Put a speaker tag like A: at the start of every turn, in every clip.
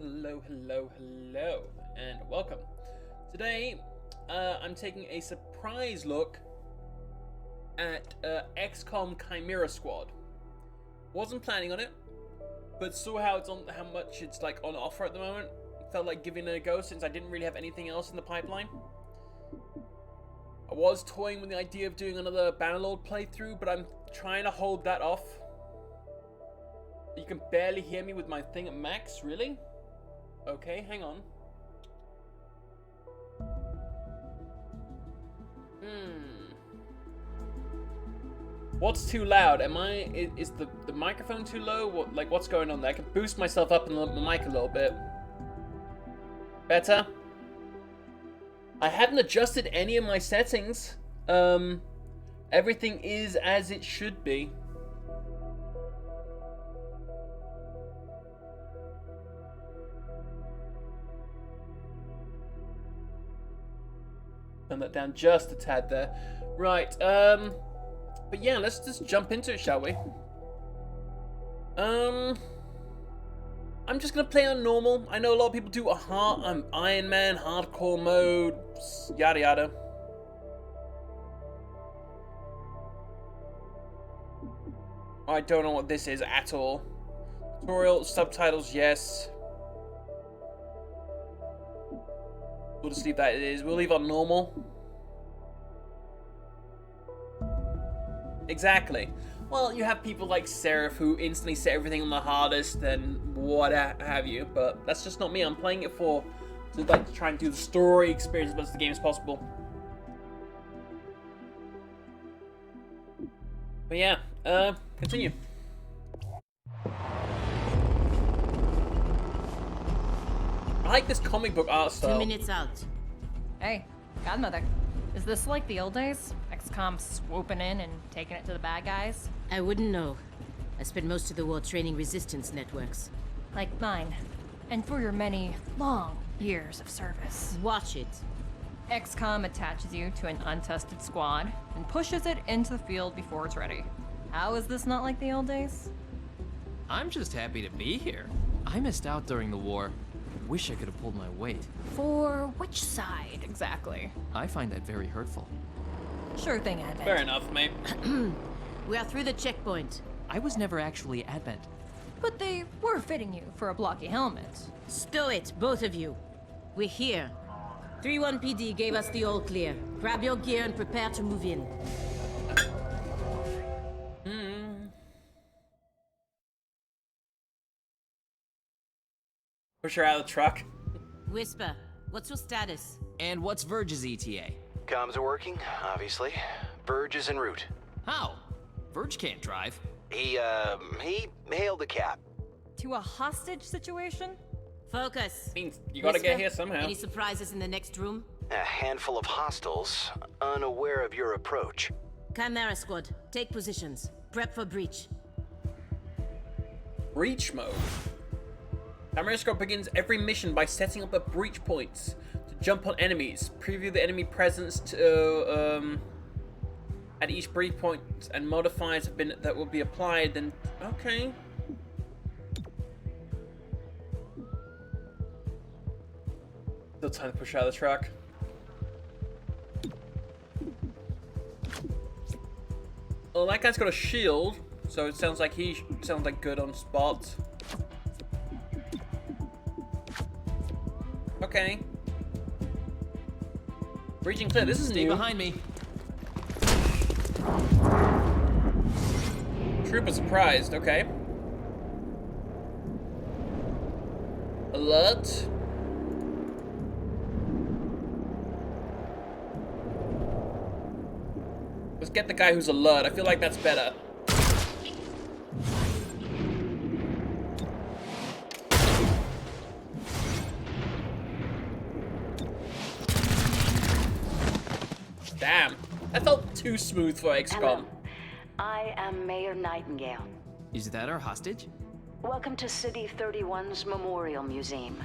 A: Hello, and welcome. Today, I'm taking a surprise look at XCOM Chimera Squad. Wasn't planning on it, but saw how much it's like on offer at the moment. Felt like giving it a go since I didn't really have anything else in the pipeline. I was toying with the idea of doing another Bannerlord playthrough, but I'm trying to hold that off. You can barely hear me with my thing at max, really? Okay, hang on. What's too loud? Is the microphone too low? What's going on there? I can boost myself up in the mic a little bit. Better? I hadn't adjusted any of my settings. Everything is as it should be. Turn that down just a tad there. Right, but yeah, let's just jump into it, shall we? I'm just gonna play on normal. I know a lot of people do Iron Man, hardcore mode, yada yada. I don't know what this is at all. Tutorial, subtitles, yes. We'll just leave that it is. We'll leave on normal. Exactly. Well, you have people like Seraph who instantly set everything on the hardest and what have you, but that's just not me. I'm playing it to try and do the story experience as much as the game as possible. But yeah, continue. I like this comic book art style.
B: 2 minutes out.
C: Hey, Godmother. Is this like the old days? XCOM swooping in and taking it to the bad guys?
B: I wouldn't know. I spent most of the war training resistance networks.
C: Like mine. And for your many, long years of service.
B: Watch it.
C: XCOM attaches you to an untested squad and pushes it into the field before it's ready. How is this not like the old days?
D: I'm just happy to be here. I missed out during the war. Wish I could have pulled my weight.
C: For which side, exactly?
D: I find that very hurtful.
C: Sure thing, Advent.
A: Fair enough, mate.
B: We are through the checkpoint.
D: I was never actually Advent.
C: But they were fitting you for a blocky helmet.
B: Stow it, both of you. We're here. 3-1 PD gave us the all clear. Grab your gear and prepare to move in.
A: Push her out of the truck.
B: Whisper, what's your status?
D: And what's Verge's ETA?
E: Comms are working, obviously. Verge is en route.
D: How? Verge can't drive.
E: He hailed a cab.
C: To a hostage situation?
B: Focus.
A: Means you gotta get here somehow.
B: Any surprises in the next room?
E: A handful of hostiles, unaware of your approach.
B: Chimera Squad, take positions. Prep for breach.
A: Breach mode. Chimera Squad begins every mission by setting up a breach points to jump on enemies. Preview the enemy presence at each breach point, and modifiers that will be applied. Then okay. Still time to push out of the truck. Well, that guy's got a shield, so it sounds like he sounds like good on spots. Okay. Breaching clear. This is
D: Stay
A: new.
D: behind me.
A: Trooper surprised. Okay. Alert. Let's get the guy who's alert. I feel like that's better. Damn. That felt too smooth for XCOM.
F: Hello. I am Mayor Nightingale.
D: Is that our hostage?
F: Welcome to City 31's Memorial Museum.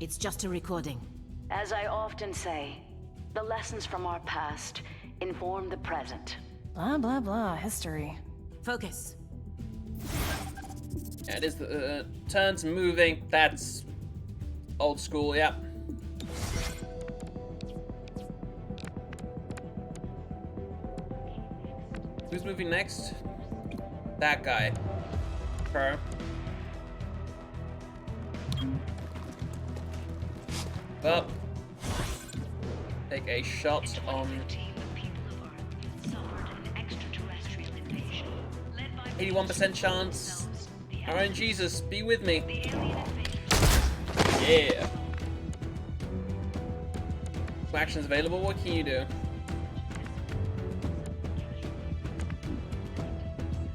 B: It's just a recording.
F: As I often say, the lessons from our past inform the present.
C: Blah, blah, blah. History.
B: Focus.
A: Yeah, it is the turns moving. That's Old school, yeah. Who's moving next? That guy. Her. Well, take a shot on 81% chance. Aaron Jesus, be with me. Yeah. Actions available. What can you do?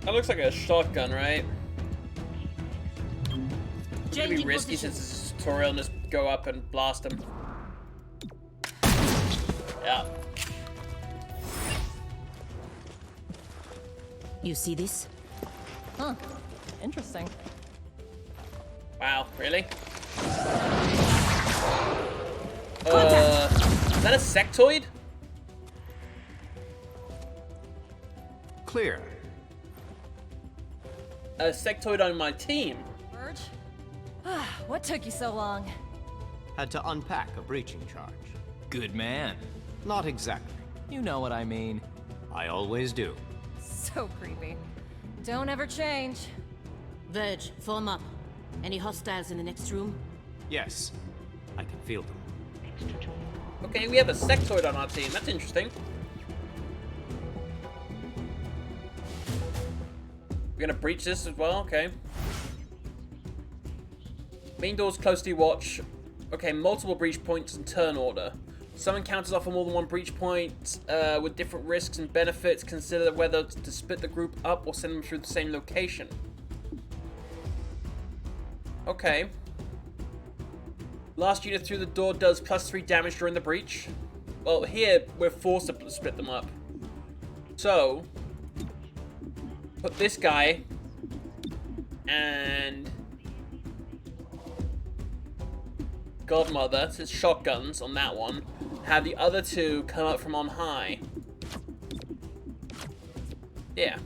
A: That looks like a shotgun, right? It's gonna be risky since it's a tutorial and just go up and blast them. Yeah.
B: You see this?
C: Huh. Interesting.
A: Wow, really? Is that a sectoid?
E: Clear.
A: A sectoid on my team.
C: Verge? What took you so long?
G: Had to unpack a breaching charge.
D: Good man.
G: Not exactly.
D: You know what I mean.
G: I always do.
C: So creepy. Don't ever change.
B: Verge, form up. Any hostiles in the next room?
G: Yes, I can feel them.
A: Okay, we have a sectoid on our team. That's interesting. We're gonna breach this as well. Okay. Main doors closely watch. Okay, multiple breach points and turn order. Some encounters offer more than one breach point with different risks and benefits. Consider whether to split the group up or send them through the same location. Okay. Last unit through the door does +3 damage during the breach. Well, here we're forced to split them up. So, put this guy and Godmother, so it's shotguns on that one. Have the other two come up from on high. Yeah.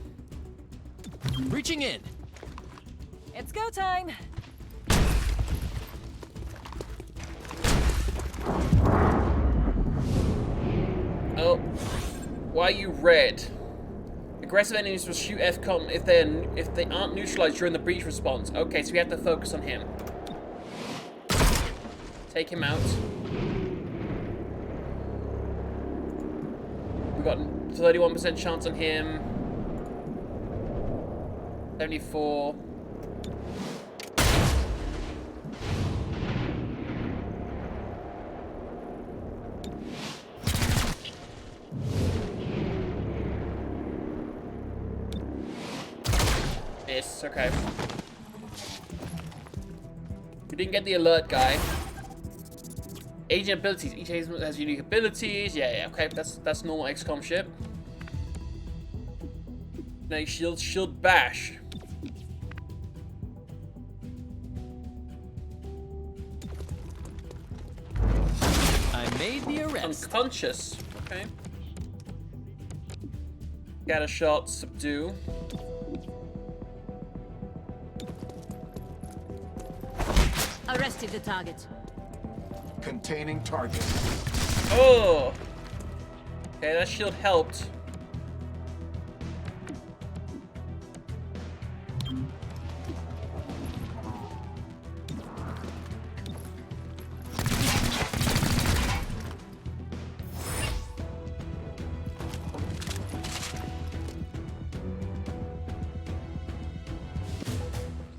D: Reaching in.
C: It's go time.
A: Oh, why are you red? Aggressive enemies will shoot XCOM if they aren't neutralized during the breach response. Okay, so we have to focus on him. Take him out. We got 31% chance on him. 74. Miss, okay. We didn't get the alert guy. Agent abilities. Each agent has unique abilities. Yeah, okay. That's normal XCOM shit. Now shield bash.
D: I made the arrest.
A: Unconscious. Okay. Got a shot. Subdue.
B: Arrested the target.
H: Containing target.
A: Oh. Okay, that shield helped.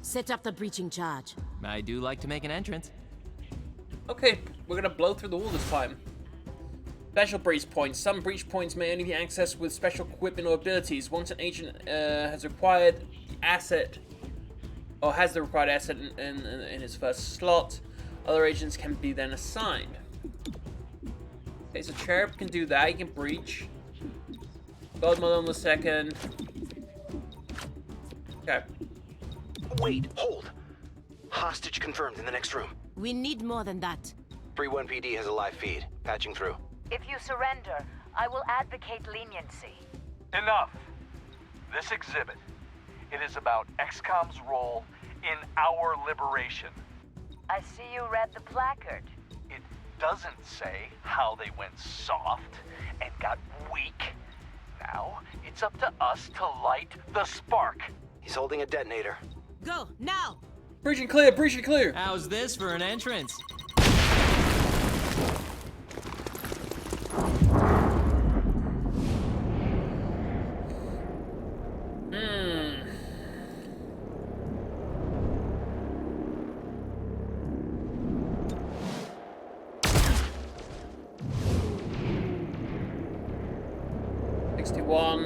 B: Set up the breaching charge.
D: I do like to make an entrance.
A: Okay, we're gonna blow through the wall this time. Special breach points. Some breach points may only be accessed with special equipment or abilities. Once an agent has required asset, or has the required asset in his first slot, other agents can be then assigned. Okay, so Cherub can do that. He can breach. Godmother on the second. Okay.
E: Wait, hold. Hostage confirmed in the next room.
B: We need more than that.
E: 3-1 PD has a live feed. Patching through.
F: If you surrender, I will advocate leniency.
I: Enough. This exhibit, it is about XCOM's role in our liberation.
F: I see you read the placard.
I: It doesn't say how they went soft and got weak. Now, it's up to us to light the spark.
E: He's holding a detonator.
B: Go, now!
A: Breach and clear, breach and clear.
D: How's this for an entrance?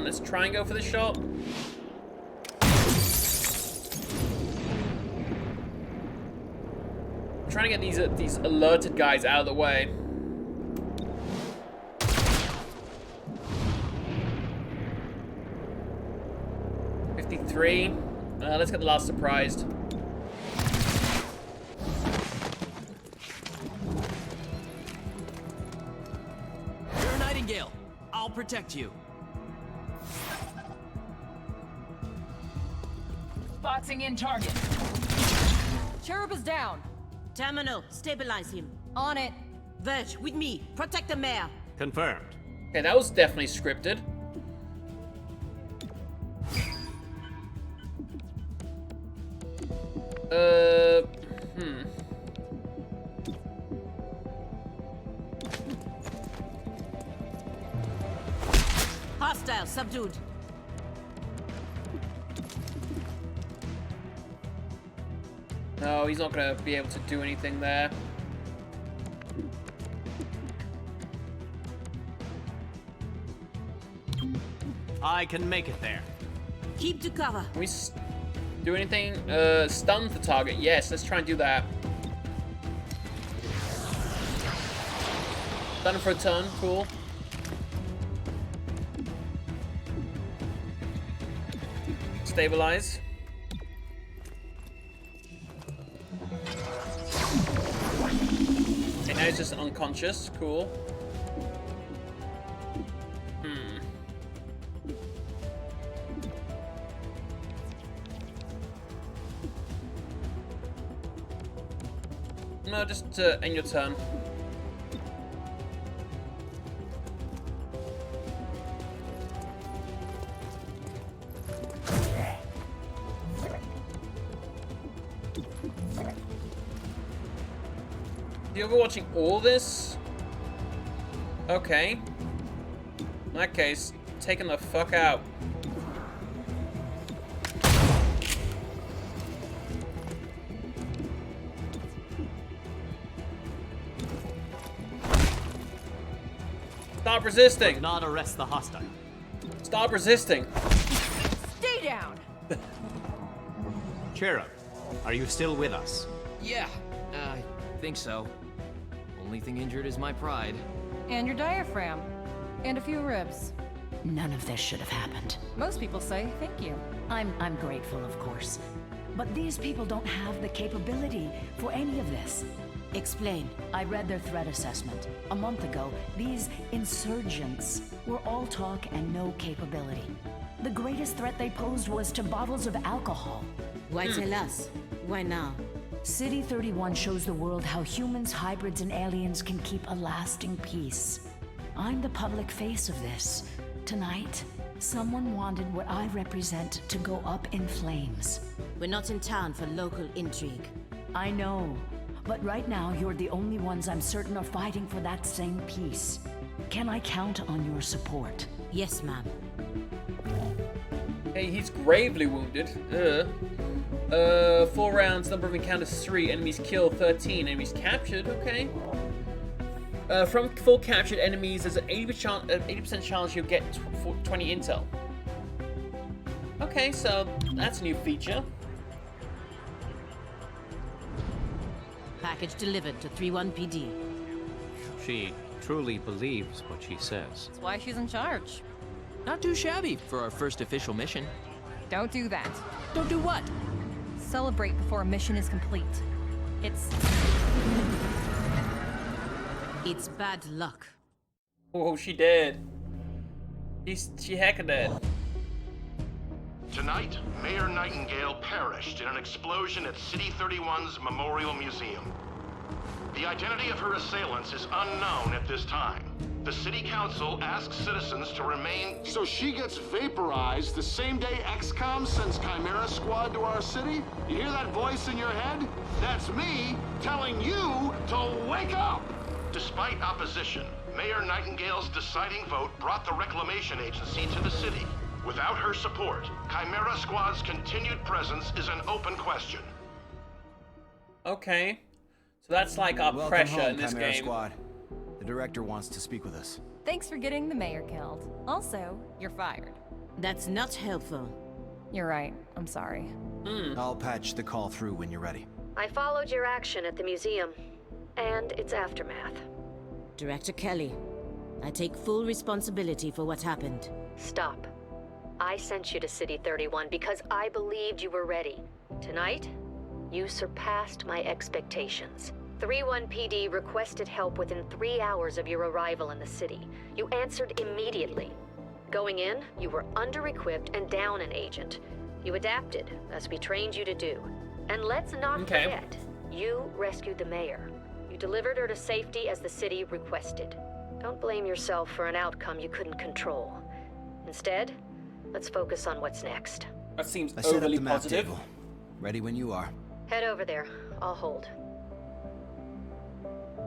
A: Let's try and go for the shot. I'm trying to get these alerted guys out of the way. Let's get the last surprised.
D: You're a Nightingale. I'll protect you.
B: Boxing in target.
C: Cherub is down.
B: Terminal, stabilize him.
C: On it.
B: Verge, with me. Protect the mayor.
G: Confirmed.
A: Okay, that was definitely scripted.
B: Hostile, subdued.
A: No, he's not gonna be able to do anything there.
G: I can make it there.
B: Keep to cover.
A: Can we do anything? Stun the target. Yes, let's try and do that. Stun him for a turn. Cool. Stabilize. Okay, now he's just unconscious. Cool. No, just end your turn. You ever watching all this? Okay. In that case, taking the fuck out. Stop resisting!
G: Not arrest the hostile.
A: Stop resisting!
C: Stay down.
G: Cherub, are you still with us?
D: Yeah, I think so. Only thing injured is my pride.
C: And your diaphragm. And a few ribs.
F: None of this should have happened.
C: Most people say thank you.
F: I'm grateful, of course. But these people don't have the capability for any of this.
B: Explain.
F: I read their threat assessment. A month ago, these insurgents were all talk and no capability. The greatest threat they posed was to bottles of alcohol.
B: Why tell us? Why now?
F: City 31 shows the world how humans, hybrids, and aliens can keep a lasting peace. I'm the public face of this. Tonight, someone wanted what I represent to go up in flames.
B: We're not in town for local intrigue.
F: I know, but right now you're the only ones I'm certain are fighting for that same peace. Can I count on your support?
B: Yes, ma'am.
A: Hey, he's gravely wounded. 4 rounds, number of encounters 3, enemies killed 13, enemies captured, okay. From full captured enemies, there's an 80% chance you'll get 20 intel. Okay, so that's a new feature.
B: Package delivered to 31 PD.
G: She truly believes what she says.
C: That's why she's in charge.
D: Not too shabby for our first official mission.
C: Don't do that.
D: Don't do what?
C: Celebrate before a mission is complete.
B: It's bad luck.
A: Oh, she did. She hecka did.
J: Tonight, Mayor Nightingale perished in an explosion at City 31's Memorial Museum. The identity of her assailants is unknown at this time. The City Council asks citizens to remain...
H: So she gets vaporized the same day XCOM sends Chimera Squad to our city? You hear that voice in your head? That's me telling you to wake up!
J: Despite opposition, Mayor Nightingale's deciding vote brought the Reclamation Agency to the city. Without her support, Chimera Squad's continued presence is an open question.
A: Okay. So that's like our
E: Welcome
A: pressure
E: home,
A: in this
E: Chimera
A: game.
E: Squad. The director wants to speak with us.
C: Thanks for getting the mayor killed. Also, you're fired.
B: That's not helpful.
C: You're right. I'm sorry.
E: I'll patch the call through when you're ready.
F: I followed your action at the museum and its aftermath.
B: Director Kelly, I take full responsibility for what happened.
F: Stop. I sent you to City 31 because I believed you were ready. Tonight, you surpassed my expectations. 3-1 PD requested help within 3 hours of your arrival in the city. You answered immediately. Going in, you were under-equipped and down an agent. You adapted, as we trained you to do. And let's not forget, you rescued the mayor. You delivered her to safety as the city requested. Don't blame yourself for an outcome you couldn't control. Instead, let's focus on what's next.
A: That seems
E: I set up
A: overly
E: the map
A: positive.
E: table. Ready when you are.
F: Head over there. I'll hold.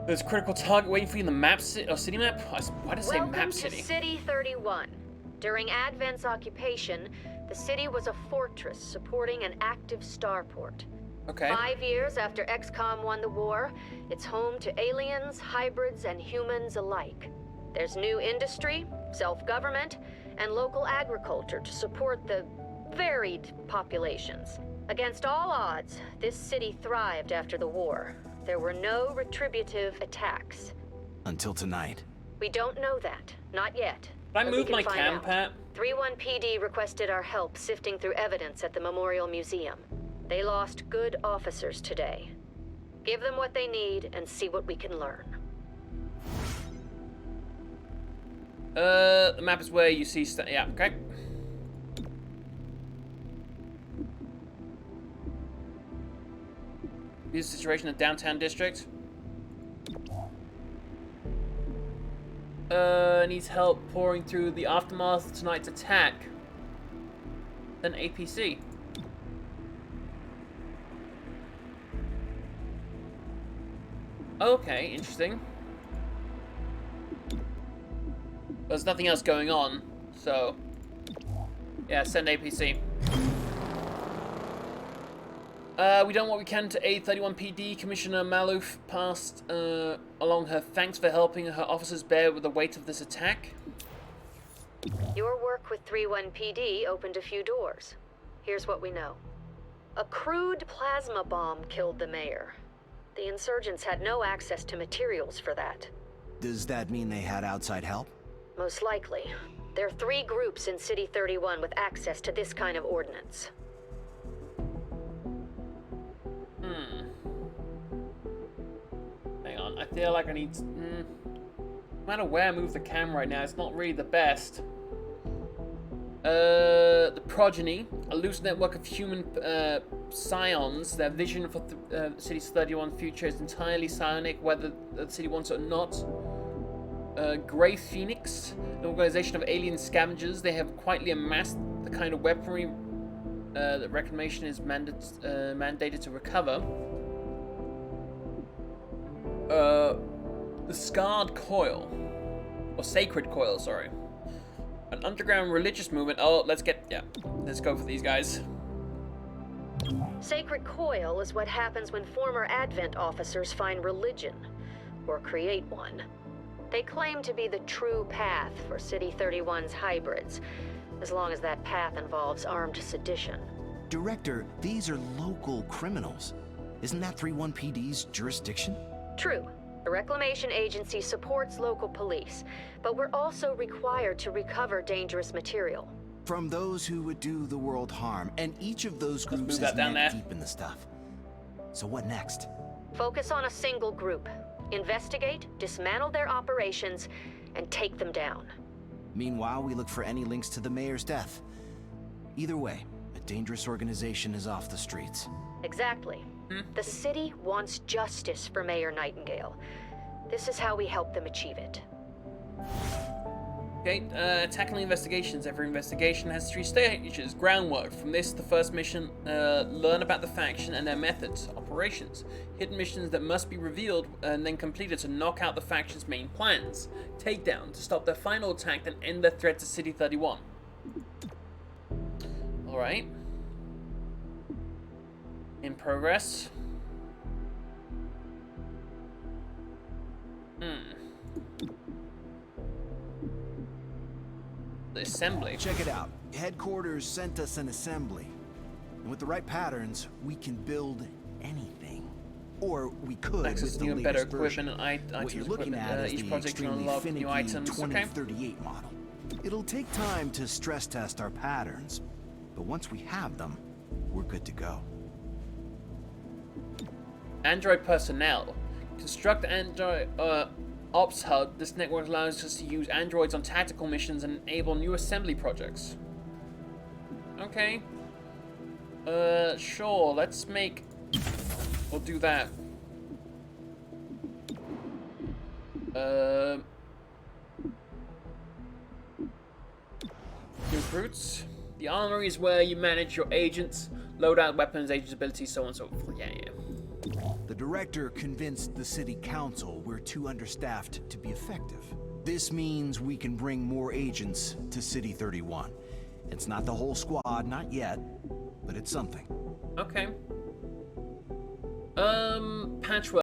A: There's a critical target waiting for you in the map city map? Why did I say
F: Welcome
A: map
F: to
A: city?
F: City 31. During Advent's occupation, the city was a fortress supporting an active starport.
A: Okay.
F: 5 years after XCOM won the war, it's home to aliens, hybrids, and humans alike. There's new industry, self-government, and local agriculture to support the varied populations. Against all odds, this city thrived after the war. There were no retributive attacks.
E: Until tonight.
F: We don't know that. Not yet.
A: Can I
F: but we
A: move
F: can
A: my
F: find
A: cam,
F: out.
A: Pat?
F: 3-1 PD requested our help sifting through evidence at the Memorial Museum. They lost good officers today. Give them what they need and see what we can learn.
A: The map is where you see yeah, okay. Here's the situation in the downtown district. Needs help pouring through the aftermath of tonight's attack. Then APC. Okay, interesting. There's nothing else going on, so yeah, send APC. We done what we can to aid 31 PD. Commissioner Malouf passed along her thanks for helping her officers bear with the weight of this attack.
F: Your work with 3-1 PD opened a few doors. Here's what we know. A crude plasma bomb killed the mayor. The insurgents had no access to materials for that.
E: Does that mean they had outside help?
F: Most likely. There are 3 groups in City 31 with access to this kind of ordnance.
A: Hang on, I feel like I need to, no matter where I move the camera right now, it's not really the best. The progeny, a loose network of human scions. Their vision for the city's 31 future is entirely psionic, whether the city wants it or not. Grey Phoenix, an organization of alien scavengers. They have quietly amassed the kind of weaponry that Reclamation is mandated to recover. The Scarred Coil, or Sacred Coil, sorry. An underground religious movement. Oh, let's go for these guys.
F: Sacred Coil is what happens when former Advent officers find religion, or create one. They claim to be the true path for City 31's hybrids, as long as that path involves armed sedition.
E: Director, these are local criminals. Isn't that 3-1 PD's jurisdiction?
F: True. The Reclamation Agency supports local police, but we're also required to recover dangerous material.
E: From those who would do the world harm, and each of those groups is neck deep in the stuff. So what next?
F: Focus on a single group. Investigate, dismantle their operations, and take them down.
E: Meanwhile, we look for any links to the mayor's death. Either way, That dangerous organization is off the streets.
K: Exactly. The city wants justice for Mayor Nightingale. This is how we help them achieve it.
A: Okay, tackling investigations. Every investigation has 3 stages. Groundwork. From this, the first mission, learn about the faction and their methods, operations. Hidden missions that must be revealed and then completed to knock out the faction's main plans. Takedown, to stop their final attack and end their threat to City 31. Alright. In progress. The assembly.
E: Check it out. Headquarters sent us an assembly. And with the right patterns, we can build anything. Or we could
A: access
E: with the
A: new and better
E: latest version.
A: equipment and items.
E: What you're looking at is
A: each
E: the
A: project can
E: extremely
A: unlock new
E: finicky
A: items.
E: 2038 model. It'll take time to stress test our patterns, but once we have them, we're good to go.
A: Android personnel. Construct Android Ops Hub. This network allows us to use androids on tactical missions and enable new assembly projects. Okay. Sure, let's make... We'll do that. Recruits. The armory is where you manage your agents, load out weapons, agents' abilities, so on and so forth. Yeah.
E: The director convinced the city council we're too understaffed to be effective. This means we can bring more agents to City 31. It's not the whole squad, not yet, but it's something.
A: Okay. Patchwork.